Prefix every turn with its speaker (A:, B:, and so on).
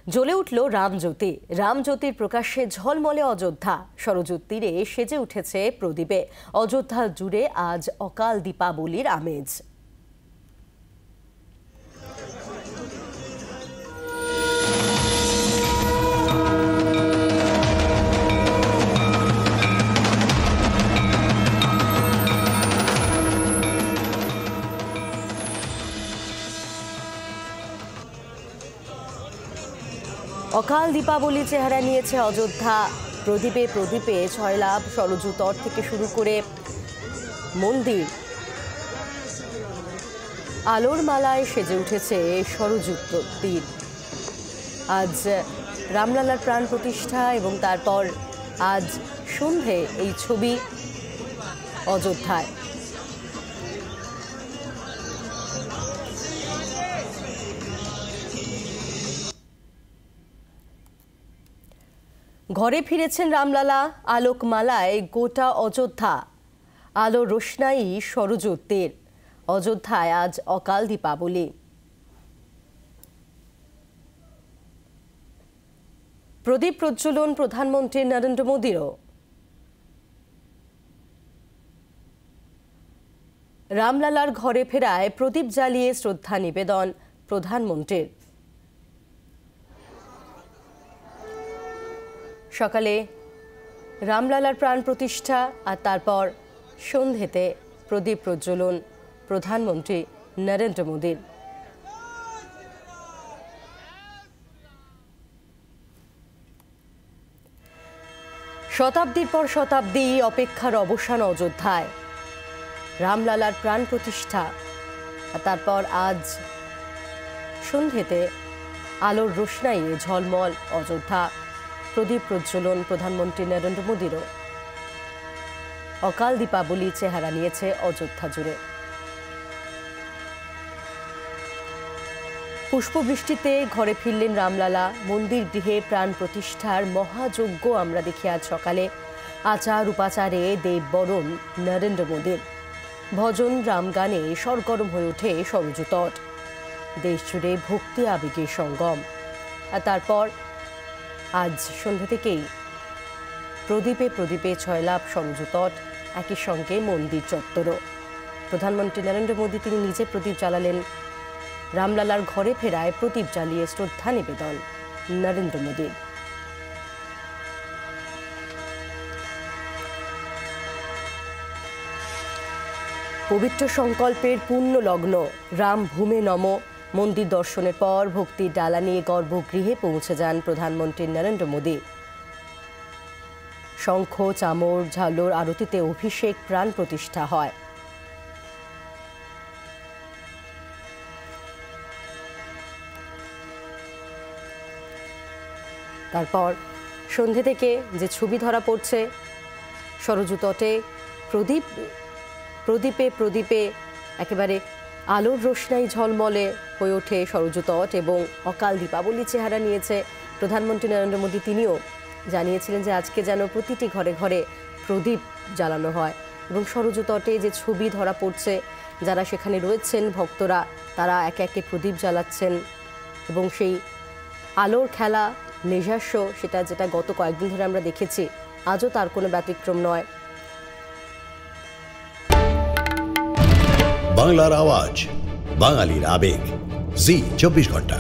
A: জ্বলে উঠল রামজ্যোতি। রামজ্যোতির প্রকাশ্যে ঝলমলে অযোধ্যা। সরযূর তীরে সেজে উঠেছে প্রদীপে। অযোধ্যা জুড়ে আজ অকাল দীপাবলির আমেজ। অকাল দীপাবলি চেহারা নিয়েছে অযোধ্যা। প্রদীপে প্রদীপে ছয়লাভ, সরযূ তট থেকে শুরু করে মন্দির আলোর মালায় সেজে উঠেছে সরযূ তীর। আজ রামলালার প্রাণ প্রতিষ্ঠা এবং তারপর আজ সন্ধে এই ছবি অযোধ্যায়। ঘরে ফিরেছেন রামলালা। আলোকমালায় গোটা অযোধ্যা। আলো রোশনাই সরযূর তীর। অযোধ্যায় আজ অকাল দীপাবলি। প্রদীপ প্রজ্বলন প্রধানমন্ত্রী নরেন্দ্র মোদীরও। রামলালার ঘরে ফেরায় প্রদীপ জ্বালিয়ে শ্রদ্ধা নিবেদন প্রধানমন্ত্রীর। সকালে রামলালার প্রাণ প্রতিষ্ঠা আর তারপর সন্ধেতে প্রদীপ প্রজ্বলন প্রধানমন্ত্রী নরেন্দ্র মোদীর। শতাব্দীর পর শতাব্দী অপেক্ষার অবসান অযোধ্যায়। রামলালার প্রাণ প্রতিষ্ঠা আর তারপর আজ সন্ধেতে আলোর রোশনাইয়ে ঝলমল অযোধ্যা। প্রদীপ প্রজ্বলন প্রধানমন্ত্রী নরেন্দ্র মোদীরও। অকাল দীপাবলি চেহারা নিয়েছে অযোধ্যা জুড়ে। পুষ্পবৃষ্টিতে ঘরে ফিরলেন রামলালা। মন্দির গৃহে প্রাণ প্রতিষ্ঠার মহাযজ্ঞ আমরা দেখি আজ সকালে। আচার উপাচারে দেববরণ নরেন্দ্র মোদীর। ভজন রামগানে সরগরম হয়ে ওঠে সরযূ তট। দেশ জুড়ে ভক্তি আবেগের সঙ্গম। আর তারপর আজ সন্ধ্যা থেকেই প্রদীপে প্রদীপে ছয়লাভ সরযূ তট, একই সঙ্গে মন্দির চত্বরও। প্রধানমন্ত্রী নরেন্দ্র মোদী তিনি নিজে প্রদীপ জ্বালালেন। রামলালার ঘরে ফেরায় প্রদীপ জ্বালিয়ে শ্রদ্ধা নিবেদন নরেন্দ্র মোদীর। পবিত্র সংকল্পের পুণ্য লগ্ন। রাম ভূমে নম। মন্দির দর্শনের পর ভক্তির ডালা নিয়ে গর্ভগৃহে পৌঁছে যান প্রধানমন্ত্রী নরেন্দ্র মোদী। শঙ্খ, চামর, ঝালর আরতিতে অভিষেক, প্রাণ প্রতিষ্ঠা হয়। তারপর সন্ধে থেকে যে ছবি ধরা পড়ছে সরযূ তটে প্রদীপে প্রদীপে একেবারে আলোর রোশনাই ঝলমলে হয়ে ওঠে সরযূ তট এবং অকাল দীপাবলি চেহারা নিয়েছে প্রধানমন্ত্রী নরেন্দ্র মোদী। তিনিও জানিয়েছিলেন যে আজকে যেন প্রতিটি ঘরে ঘরে প্রদীপ জ্বালানো হয় এবং সরযূ তটে যে ছবি ধরা পড়ছে, যারা সেখানে রয়েছেন ভক্তরা তারা একে একে প্রদীপ জ্বালাচ্ছেন এবং সেই আলোর খেলা নিজস্ব সেটা যেটা গত কয়েকদিন ধরে আমরা দেখেছি, আজও তার কোনো ব্যতিক্রম নয়।
B: বাংলার আওয়াজ, বাঙালির আবেগ, জি 24 ঘন্টা।